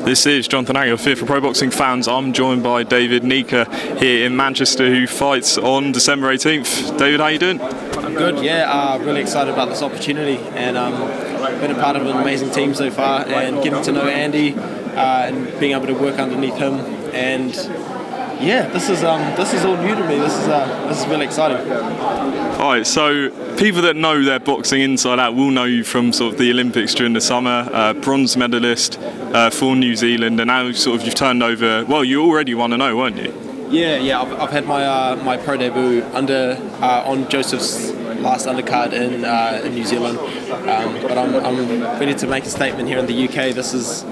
This is Jonathan Agger, Fear for Pro Boxing Fans. I'm joined by David Nyika here in Manchester, who fights on December 18th. David, how you doing? I'm good, yeah. Really excited about this opportunity, and been a part of an amazing team so far, and getting to know Andy and being able to work underneath him. And yeah, this is all new to me. This is really exciting. All right, so people that know their boxing inside out will know you from sort of the Olympics during the summer, bronze medalist for New Zealand, and now sort of you've turned over. Well, you already won an O, weren't you? Yeah. I've had my pro debut on Joseph's last undercard in New Zealand, but I'm ready to make a statement here in the UK. This is,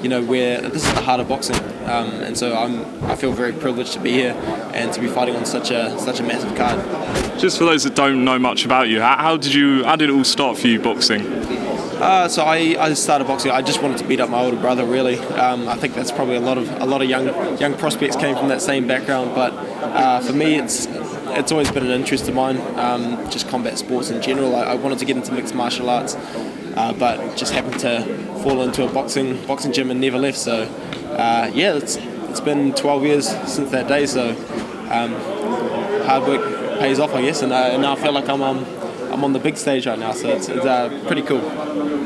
this is the heart of boxing, and so I feel very privileged to be here and to be fighting on such a massive card. Just for those that don't know much about you, how did it all start for you boxing? So I started boxing. I just wanted to beat up my older brother, really. I think that's probably a lot of young prospects came from that same background. But for me, it's always been an interest of mine. Just combat sports in general. I wanted to get into mixed martial arts, but just happened to fall into a boxing gym and never left. So it's been 12 years since that day. So hard work pays off, I guess, and now I feel like I'm on the big stage right now, so it's pretty cool.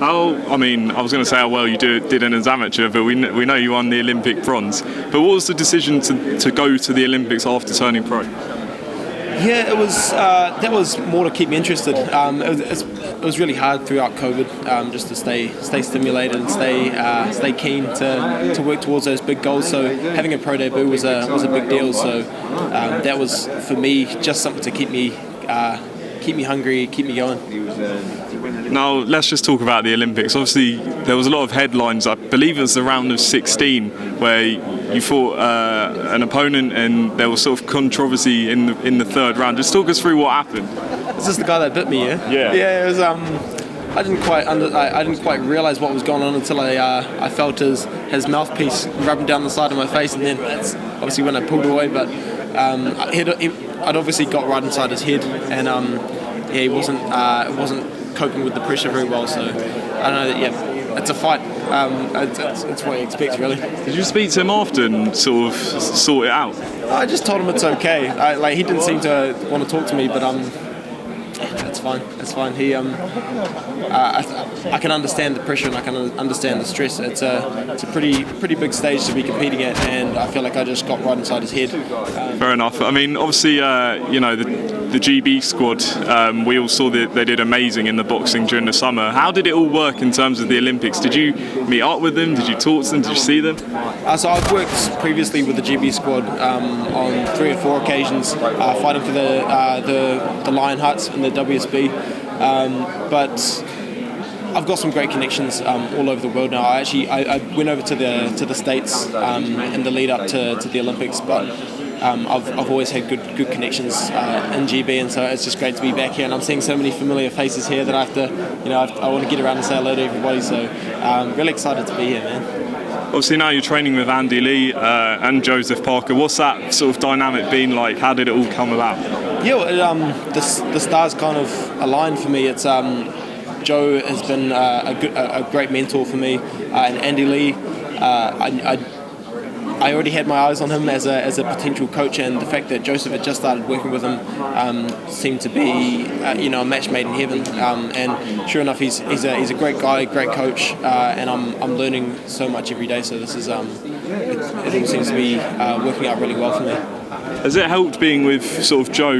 I was going to say how well you did as an amateur, but we know you won the Olympic bronze. But what was the decision to go to the Olympics after turning pro? Yeah, it was that was more to keep me interested. It was really hard throughout COVID, just to stay stimulated and stay keen to work towards those big goals. So having a pro debut was a big deal. So that was for me just something to keep me hungry, keep me going. Now let's just talk about the Olympics. Obviously, there was a lot of headlines. I believe it was the round of 16 where you fought an opponent, and there was sort of controversy in the third round. Just talk us through what happened. Is this the guy that bit me? Yeah. It was. I didn't quite realise what was going on until I felt his mouthpiece rubbing down the side of my face, and then that's obviously when I pulled away. But I'd obviously got right inside his head, and he wasn't coping with the pressure very well. So I don't know. Yeah, it's a fight. It's what you expect, really. Did you speak to him after and sort of sort it out? I just told him it's okay. He didn't seem to want to talk to me, but it's fine. It's fine. I can understand the pressure, and I can understand the stress. It's a pretty big stage to be competing at, and I feel like I just got right inside his head. Fair enough. I mean, obviously, the GB squad, we all saw that they did amazing in the boxing during the summer. How did it all work in terms of the Olympics? Did you meet up with them? Did you talk to them? Did you see them? So I've worked previously with the GB squad on 3 or 4 occasions, fighting for the Lion Huts and the WSB. But I've got some great connections all over the world now. I went over to the States in the lead up to the Olympics, but I've always had good connections in GB, and so it's just great to be back here. And I'm seeing so many familiar faces here that I want to get around and say hello to everybody. So I'm really excited to be here, man. Obviously now you're training with Andy Lee and Joseph Parker. What's that sort of dynamic been like? How did it all come about? Yeah, the stars kind of aligned for me. It's Joe has been a great mentor for me, and Andy Lee. I already had my eyes on him as a potential coach, and the fact that Joseph had just started working with him seemed to be a match made in heaven. And sure enough, he's a great guy, great coach, and I'm learning so much every day. So this is it all seems to be working out really well for me. Has it helped being with sort of Joe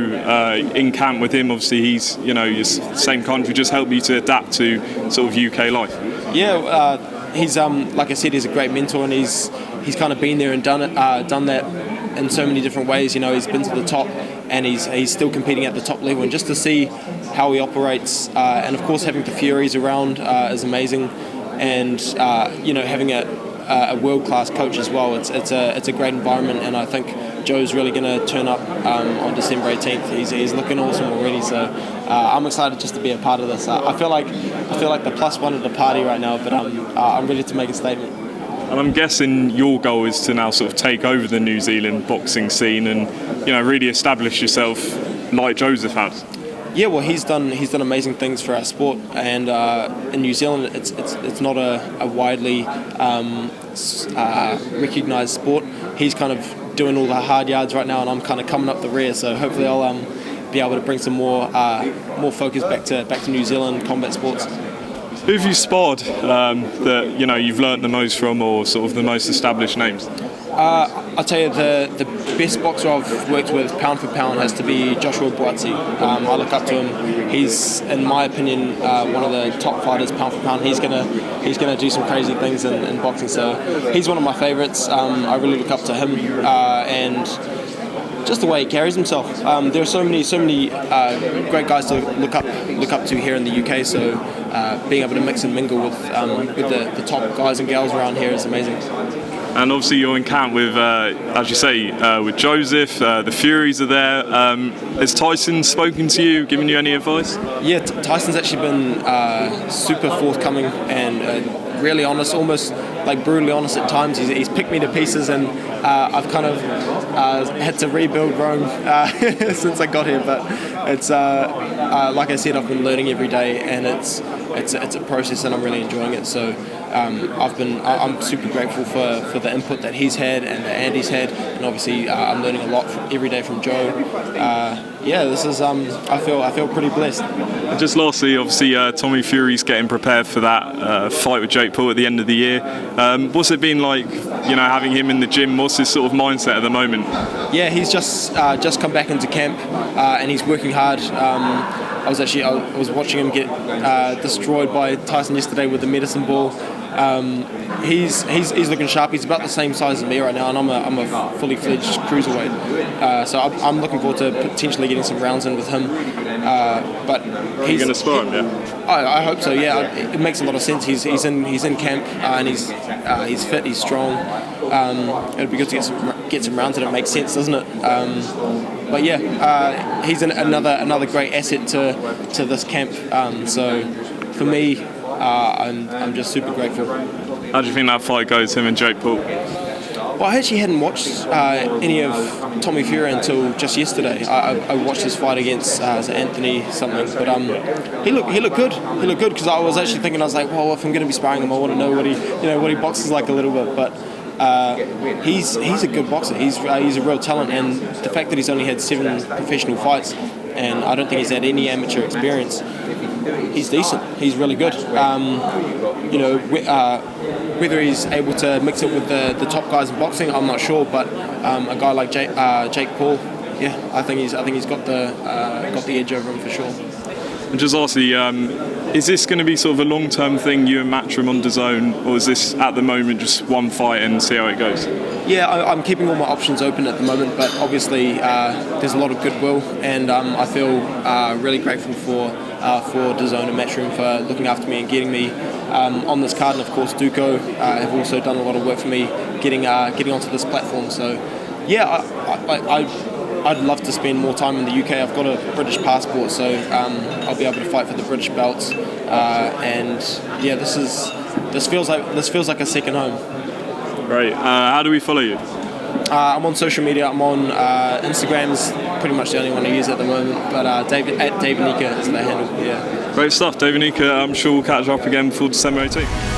in camp with him? Obviously, he's your same country. Just helped you to adapt to sort of UK life. Yeah, he's like I said, he's a great mentor, and he's kind of been there and done that in so many different ways. He's been to the top, and he's still competing at the top level. And just to see how he operates, and of course having the Furies around is amazing, and having a world-class coach as well. It's a great environment, and I think Joe's really going to turn up on December 18th. He's looking awesome already, so I'm excited just to be a part of this. I feel like the +1 at the party right now, but I'm ready to make a statement. And I'm guessing your goal is to now sort of take over the New Zealand boxing scene and really establish yourself like Joseph has. Yeah, well, he's done amazing things for our sport, and in New Zealand, it's not a widely recognised sport. He's kind of doing all the hard yards right now, and I'm kind of coming up the rear. So hopefully, I'll be able to bring some more focus back to New Zealand combat sports. Who have you sparred that you've learnt the most from, or sort of the most established names? I'll tell you, the best boxer I've worked with, pound for pound, has to be Joshua Buatsi. I look up to him. He's, in my opinion, one of the top fighters, pound for pound. He's gonna do some crazy things in boxing. So he's one of my favourites. I really look up to him, and just the way he carries himself. There are so many great guys to look up to here in the UK. So being able to mix and mingle with the top guys and gals around here is amazing. And obviously you're in camp with, as you say, with Joseph. The Furies are there. Has Tyson spoken to you, given you any advice? Yeah, Tyson's actually been super forthcoming and really honest, almost like brutally honest at times. He's picked me to pieces, and I've kind of had to rebuild Rome since I got here. But it's like I said, I've been learning every day, and it's a process, and I'm really enjoying it. So I'm super grateful for the input that he's had and that Andy's had, and obviously I'm learning a lot every day from Joe. This is I feel pretty blessed. And just lastly, obviously Tommy Fury's getting prepared for that fight with Jake Paul at the end of the year. What's it been like, having him in the gym? What's his sort of mindset at the moment? Yeah, he's just come back into camp, and he's working hard. I was watching him get destroyed by Tyson yesterday with the medicine ball. He's looking sharp. He's about the same size as me right now, and I'm a fully fledged cruiserweight. So I'm looking forward to potentially getting some rounds in with him. But he's going to spar him, yeah. I hope so. Yeah, it makes a lot of sense. He's in camp, and he's fit. He's strong. It'd be good to get some rounds, and it makes sense, doesn't it? But yeah, he's another great asset to this camp. So for me, I'm just super grateful. How do you think that fight goes, him and Jake Paul? Well, I actually hadn't watched any of Tommy Fury until just yesterday. I watched his fight against Anthony something, but he looked good. He looked good because I was actually thinking, I was like, well, if I'm going to be sparring him, I want to know what he boxes like a little bit. But he's a good boxer. He's a real talent, and the fact that he's only had 7 professional fights, and I don't think he's had any amateur experience, he's decent. He's really good. Whether he's able to mix it with the top guys in boxing, I'm not sure. But a guy like Jake Paul, yeah, I think he's got the edge over him for sure. And just lastly, is this going to be sort of a long-term thing, you and Matchroom on DAZN, or is this at the moment just one fight and see how it goes? Yeah, I'm keeping all my options open at the moment, but obviously there's a lot of goodwill, and I feel really grateful for DAZN and Matchroom for looking after me and getting me on this card, and of course Duco have also done a lot of work for me getting onto this platform. So yeah, I'd love to spend more time in the UK. I've got a British passport, so I'll be able to fight for the British belts. And yeah, this feels like a second home. Great. How do we follow you? I'm on social media. I'm on Instagram's pretty much the only one I use at the moment. But David Nyika is the handle. Yeah. Great stuff, David Nyika. I'm sure we'll catch up again before December 18th.